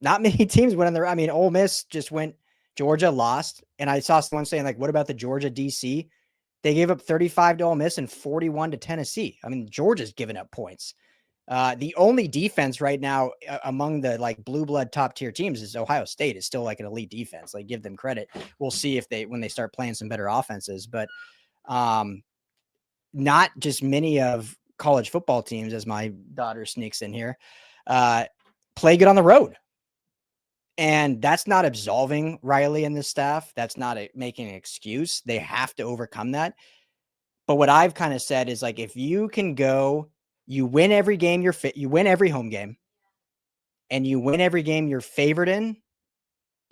Not many teams went on the. I mean, Ole Miss just went. Georgia lost, and I saw someone saying like, "What about the Georgia DC?" They gave up 35 to Ole Miss and 41 to Tennessee. I mean, Georgia's giving up points. The only defense right now among the like blue blood top tier teams is Ohio State. Is still like an elite defense. Like, give them credit. We'll see if when they start playing some better offenses, but not just many of college football teams, as my daughter sneaks in here, play good on the road. And that's not absolving Riley and the staff. That's not making an excuse. They have to overcome that. But what I've kind of said is like, if you can go, you win every game you win every home game, and you win every game you're favored in,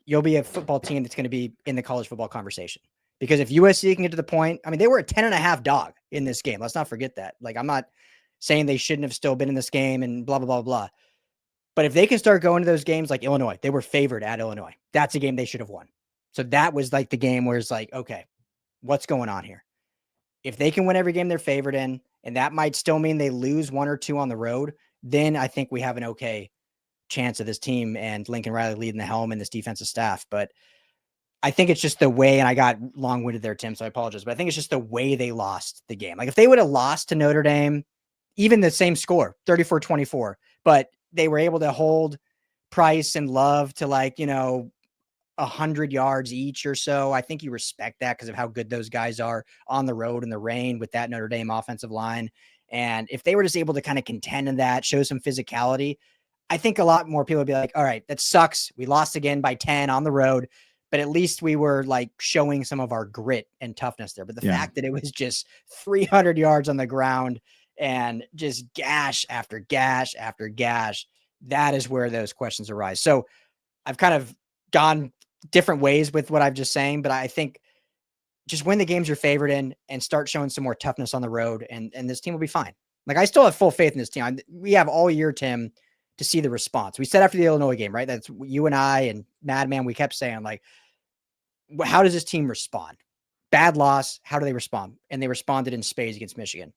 you'll be a football team that's going to be in the college football conversation. Because if USC can get to the point, I mean, they were a 10.5 dog in this game. Let's not forget that. Like, I'm not saying they shouldn't have still been in this game and blah, blah, blah, blah. But if they can start going to those games like Illinois, they were favored at Illinois. That's a game they should have won. So that was like the game where it's like, okay, what's going on here? If they can win every game they're favored in, and that might still mean they lose one or two on the road, then I think we have an okay chance of this team and Lincoln Riley leading the helm and this defensive staff. But I think it's just the way, and I got long-winded there, Tim, so I apologize, but I think it's just the way they lost the game. Like if they would have lost to Notre Dame, even the same score, 34-24, but they were able to hold Price and Love to 100 yards each or so. I think you respect that because of how good those guys are on the road in the rain with that Notre Dame offensive line. And if they were just able to kind of contend in that, show some physicality, I think a lot more people would be like, all right, that sucks. We lost again by 10 on the road, but at least we were like showing some of our grit and toughness there. But the fact that it was just 300 yards on the ground and just gash after gash after gash, that is where those questions arise. So I've kind of gone different ways with what I've just saying, but I think just win the games you're favored in and start showing some more toughness on the road, and this team will be fine. Like I still have full faith in this team. We have all year, Tim, to see the response. We said after the Illinois game, right? That's you and I and Madman. We kept saying like, how does this team respond? Bad loss. How do they respond? And they responded in spades against Michigan.